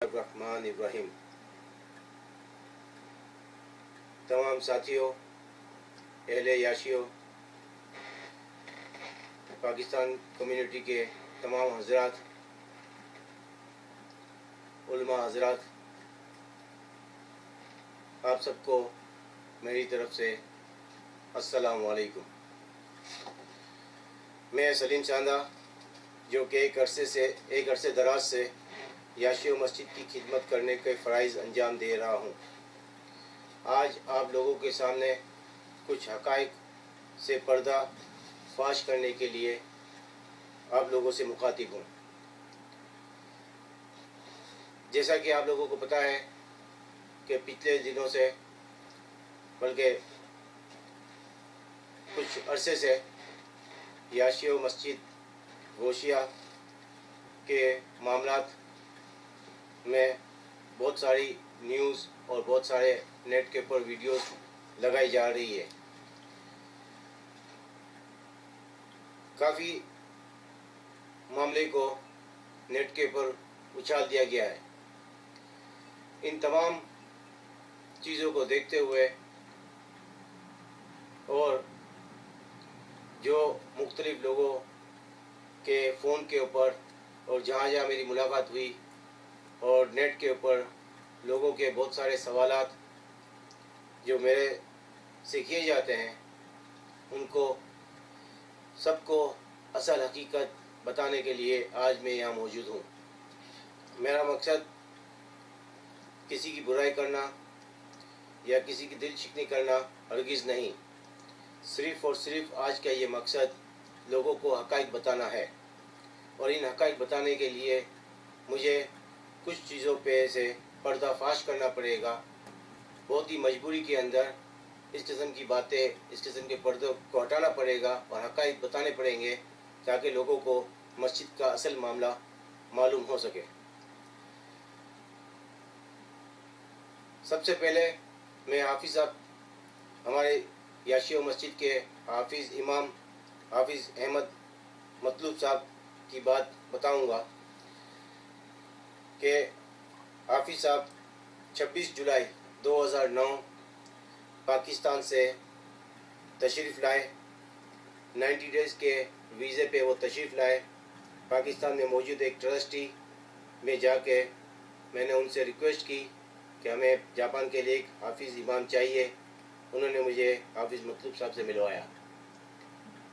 الرحمن الرحیم۔ تمام ساتھیوں، اہل یاشیوں، پاکستان کمیونٹی کے تمام حضرات، علماء حضرات، آپ سب کو میری طرف سے السلام علیکم۔ میں سلیم چاندہ، جو کہ ایک عرصے دراز سے یاشیو مسجد کی خدمت کرنے کے فرائض انجام دے رہا ہوں، آج آپ لوگوں کے سامنے کچھ حقائق سے پردہ فاش کرنے کے لیے آپ لوگوں سے مخاطب ہوں۔ جیسا کہ آپ لوگوں کو پتہ ہے کہ پچھلے دنوں سے، بلکہ کچھ عرصے سے، یاشیو مسجد گوشیہ کے معاملات میں بہت ساری نیوز اور بہت سارے نیٹ کے اوپر ویڈیوز لگائی جا رہی ہے۔ کافی معاملے کو نیٹ کے اوپر اچھال دیا گیا ہے۔ ان تمام چیزوں کو دیکھتے ہوئے اور جو مختلف لوگوں کے فون کے اوپر اور جہاں جہاں میری ملاقات ہوئی اور نیٹ کے اوپر لوگوں کے بہت سارے سوالات جو میرے سے کیے جاتے ہیں، ان کو سب کو اصل حقیقت بتانے کے لیے آج میں یہاں موجود ہوں۔ میرا مقصد کسی کی برائی کرنا یا کسی کی دل شکنی کرنا ہرگز نہیں، صرف اور صرف آج کا یہ مقصد لوگوں کو حقائق بتانا ہے، اور ان حقائق بتانے کے لیے مجھے کچھ چیزوں پہ سے پردہ فاش کرنا پڑے گا۔ بہت ہی مجبوری کے اندر اس قسم کی باتیں، اس قسم کے پردوں کو ہٹانا پڑے گا اور حقائق بتانے پڑیں گے تاکہ لوگوں کو مسجد کا اصل معاملہ معلوم ہو سکے۔ سب سے پہلے میں حافظ صاحب، ہمارے یاشیو مسجد کے حافظ امام حافظ احمد مطلوب صاحب کی بات بتاؤں گا کہ حافظ صاحب 26 جولائی 2009 پاکستان سے تشریف لائے۔ 90 ڈیز کے ویزے پہ وہ تشریف لائے۔ پاکستان میں موجود ایک ٹرسٹی میں جا کے میں نے ان سے ریکویسٹ کی کہ ہمیں جاپان کے لیے ایک حافظ امام چاہیے۔ انہوں نے مجھے حافظ مطلوب صاحب سے ملوایا۔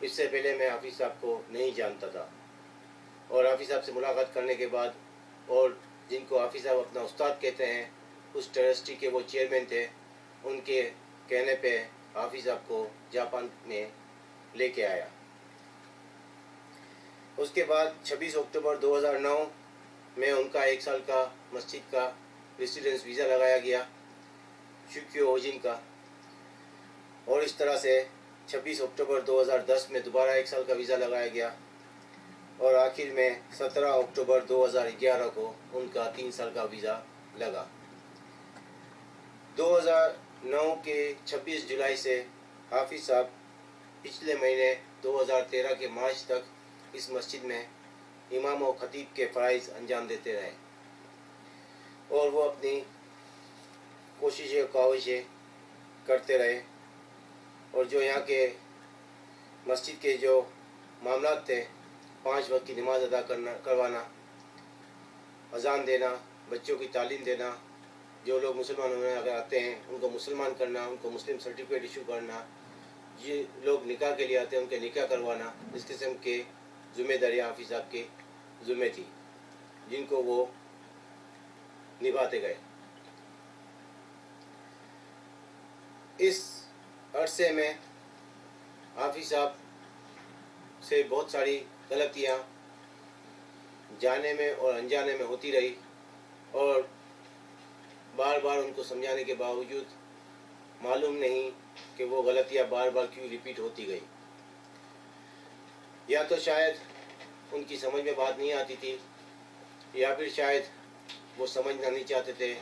اس سے پہلے میں حافظ صاحب کو نہیں جانتا تھا، اور حافظ صاحب سے ملاقات کرنے کے بعد، اور جن کو حافظ صاحب اپنا استاد کہتے ہیں، اس ٹرسٹی کے وہ چیئرمین تھے، ان کے کہنے پہ حافظ صاحب کو جاپان میں لے کے آیا۔ اس کے بعد 26 اکتوبر 2009 میں ان کا 1 سال کا مسجد کا ریسیڈنس ویزا لگایا گیا، شوکیو ہوجن کا، اور اس طرح سے 26 اکتوبر 2010 میں دوبارہ 1 سال کا ویزا لگایا گیا، اور آخر میں 17 اکتوبر 2011 کو ان کا 3 سال کا ویزا لگا۔ 2009 کے 26 جولائی سے حافظ صاحب پچھلے مہینے 2013 کے مارچ تک اس مسجد میں امام و خطیب کے فرائض انجام دیتے رہے، اور وہ اپنی کوششیں و کاوشیں کرتے رہے، اور جو یہاں کے مسجد کے جو معاملات تھے، 5 وقت کی نماز ادا کروانا، اذان دینا، بچوں کی تعلیم دینا، جو لوگ مسلمان ہونے اگر آتے ہیں ان کو مسلمان کرنا، ان کو مسلم سرٹیفکیٹ ایشو کرنا، یہ لوگ نکاح کے لیے آتے ہیں ان کے نکاح کروانا، اس قسم کے ذمہ داریاں حافظ صاحب کے ذمہ تھی، جن کو وہ نبھاتے گئے۔ اس عرصے میں حافظ صاحب سے بہت ساری غلطیاں جانے میں اور انجانے میں ہوتی رہی، اور بار بار ان کو سمجھانے کے باوجود معلوم نہیں کہ وہ غلطیاں بار بار کیوں ریپیٹ ہوتی گئی۔ یا تو شاید ان کی سمجھ میں بات نہیں آتی تھی، یا پھر شاید وہ سمجھنا نہیں چاہتے تھے،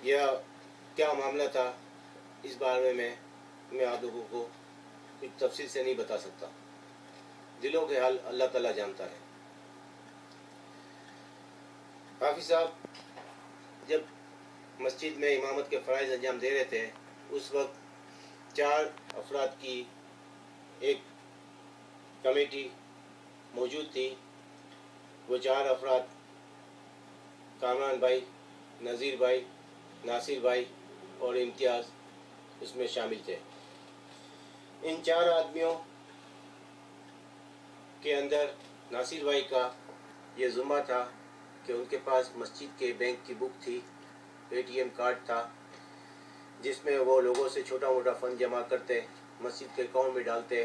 یا کیا معاملہ تھا، اس بارے میں آپ لوگوں کو کچھ تفصیل سے نہیں بتا سکتا۔ دلوں کے حال اللہ تعالیٰ جانتا ہے۔ حافظ صاحب جب مسجد میں امامت کے فرائض انجام دے رہے تھے اس وقت 4 افراد کی ایک کمیٹی موجود تھی. وہ 4 افراد کامران بھائی، نذیر بھائی، ناصر بھائی اور امتیاز اس میں شامل تھے. ان 4 آدمیوں کے اندر ناصر بھائی کا یہ ذمہ تھا کہ ان کے پاس مسجد کے بینک کی بک تھی، اے ٹی ایم کارڈ تھا، جس میں وہ لوگوں سے چھوٹا موٹا فنڈ جمع کرتے، مسجد کے اکاؤنٹ میں ڈالتے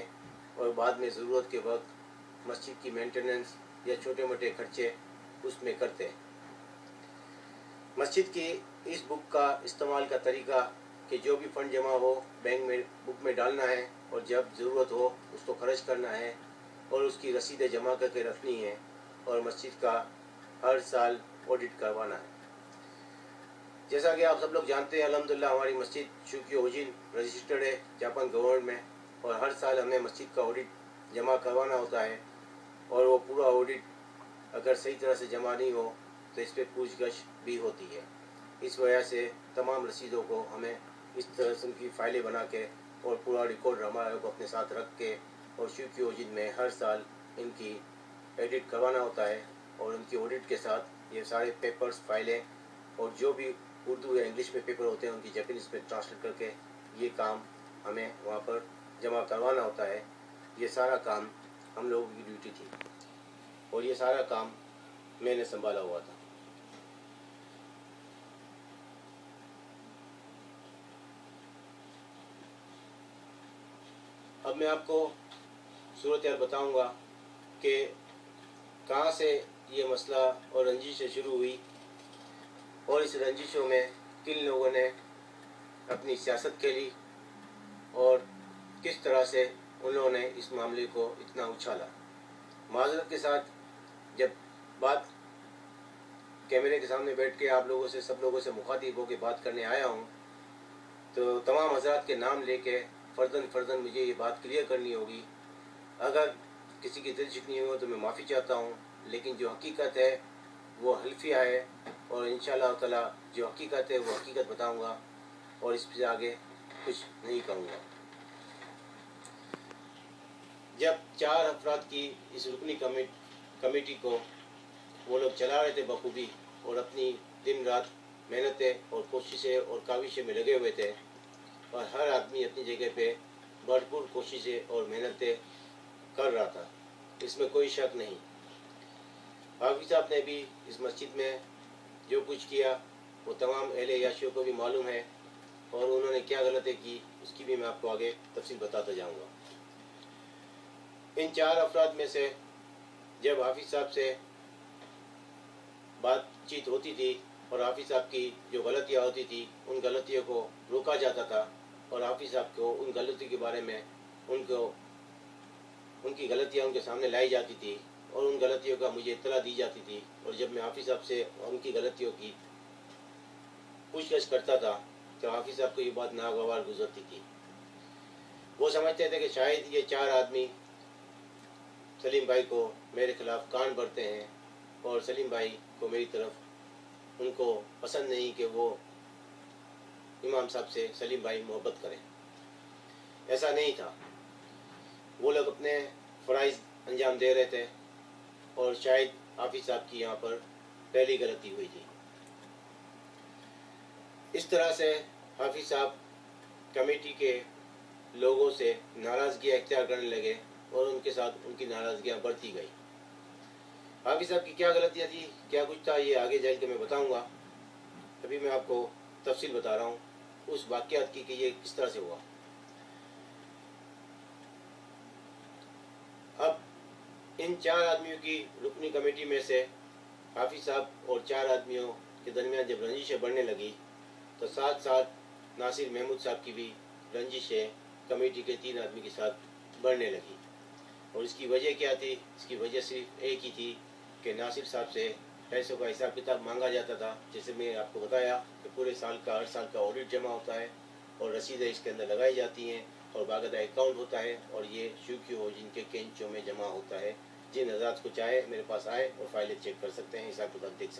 اور بعد میں ضرورت کے وقت مسجد کی مینٹیننس یا چھوٹے موٹے خرچے اس میں کرتے. مسجد کی اس بک کا استعمال کا طریقہ کہ جو بھی فنڈ جمع ہو بینک میں بک میں ڈالنا ہے اور جب ضرورت ہو اس کو خرچ کرنا ہے اور اس کی رسیدیں جمع کر کے رکھنی ہے اور مسجد کا ہر سال آڈٹ کروانا ہے. جیسا کہ آپ سب لوگ جانتے ہیں الحمدللہ ہماری مسجد شوکیو اوجین رجسٹرڈ ہے جاپان گورنمنٹ میں، اور ہر سال ہمیں مسجد کا آڈٹ جمع کروانا ہوتا ہے اور وہ پورا آڈٹ اگر صحیح طرح سے جمع نہیں ہو تو اس پہ پوچھ گچھ بھی ہوتی ہے. اس وجہ سے تمام رسیدوں کو ہمیں اس قسم کی فائلیں بنا کے اور پورا ریکارڈ ہمارے کو اپنے ساتھ رکھ کے اور شوکیو اوجین میں ہر سال ان کی ایڈٹ کروانا ہوتا ہے اور ان کی آڈٹ کے ساتھ یہ سارے پیپرز فائلیں اور جو بھی اردو یا انگلش میں پیپر ہوتے ہیں ان کی جاپانیز میں ٹرانسلیٹ کر کے یہ کام ہمیں وہاں پر جمع کروانا ہوتا ہے. یہ سارا کام ہم لوگوں کی ڈیوٹی تھی اور یہ سارا کام میں نے سنبھالا ہوا تھا. اب میں آپ کو صورتحال بتاؤں گا کہ کہاں سے یہ مسئلہ اور رنجشیں شروع ہوئی اور اس رنجشوں میں کن لوگوں نے اپنی سیاست کھیلی اور کس طرح سے انہوں نے اس معاملے کو اتنا اچھالا. معذرت کے ساتھ جب بات کیمرے کے سامنے بیٹھ کے آپ لوگوں سے سب لوگوں سے مخاطب ہو کے بات کرنے آیا ہوں تو تمام حضرات کے نام لے کے فرداً مجھے یہ بات کلیئر کرنی ہوگی. اگر کسی کی دل شکنی ہو تو میں معافی چاہتا ہوں، لیکن جو حقیقت ہے وہ حلفیہ ہے اور انشاءاللہ تعالی جو حقیقت ہے وہ حقیقت بتاؤں گا اور اس سے آگے کچھ نہیں کروں گا. جب 4 افراد کی اس رکنی کمیٹی کو وہ لوگ چلا رہے تھے بخوبی اور اپنی دن رات محنتیں اور کوششیں اور کاوشیں میں لگے ہوئے تھے اور ہر آدمی اپنی جگہ پہ بھرپور کوششیں اور محنتیں کر رہا تھا، اس میں کوئی شک نہیں. حافظ صاحب نے بھی اس مسجد میں جو کچھ کیا وہ تمام اہل عیاشیوں کو بھی معلوم ہے اور انہوں نے کیا غلطی کی اس کی بھی میں آپ کو آگے تفصیل بتاتا جاؤں گا. ان 4 افراد میں سے جب حافظ صاحب سے بات چیت ہوتی تھی اور حافظ صاحب کی جو غلطیاں ہوتی تھی ان غلطیوں کو روکا جاتا تھا اور حافظ صاحب کو ان غلطیوں کے بارے میں ان کی غلطیاں ان کے سامنے لائی جاتی تھی اور ان غلطیوں کا مجھے اطلاع دی جاتی تھی اور جب میں حافظ صاحب سے ان کی غلطیوں کی پوچھ گچھ کرتا تھا تو حافظ صاحب کو یہ بات ناگوار گزرتی تھی. وہ سمجھتے تھے کہ شاید یہ 4 آدمی سلیم بھائی کو میرے خلاف کان بھرتے ہیں اور سلیم بھائی کو میری طرف ان کو پسند نہیں کہ وہ امام صاحب سے سلیم بھائی محبت کریں. ایسا نہیں تھا، وہ لوگ اپنے فرائض انجام دے رہے تھے اور شاید حافظ صاحب کی یہاں پر پہلی غلطی ہوئی تھی. اس طرح سے حافظ صاحب کمیٹی کے لوگوں سے ناراضگیاں اختیار کرنے لگے اور ان کے ساتھ ان کی ناراضگیاں بڑھتی گئی. حافظ صاحب کی کیا غلطیاں تھی، کیا کچھ تھا، یہ آگے جا کے میں بتاؤں گا. ابھی میں آپ کو تفصیل بتا رہا ہوں اس واقعات کی کہ یہ کس طرح سے ہوا. اب ان 4 آدمیوں کی رکنی کمیٹی میں سے حافظ صاحب اور 4 آدمیوں کے درمیان جب رنجشیں بڑھنے لگی تو ساتھ ناصر محمود صاحب کی بھی رنجشیں کمیٹی کے 3 آدمی کے ساتھ بڑھنے لگی. اور اس کی وجہ کیا تھی؟ اس کی وجہ صرف ایک ہی تھی کہ ناصر صاحب سے پیسوں کا حساب کتاب مانگا جاتا تھا. جیسے میں آپ کو بتایا کہ پورے سال کا ہر سال کا آڈٹ جمع ہوتا ہے اور رسیدیں اس کے اندر لگائی جاتی ہیں اور باقاعدہ اکاؤنٹ ہوتا ہے اور یہ شوکیو جن کے کینچوں میں جمع ہوتا ہے. جن حضرات کو چاہے میرے پاس آئے اور فائلیں چیک کر سکتے ہیں، حساب کتاب دیکھ سکتے ہیں.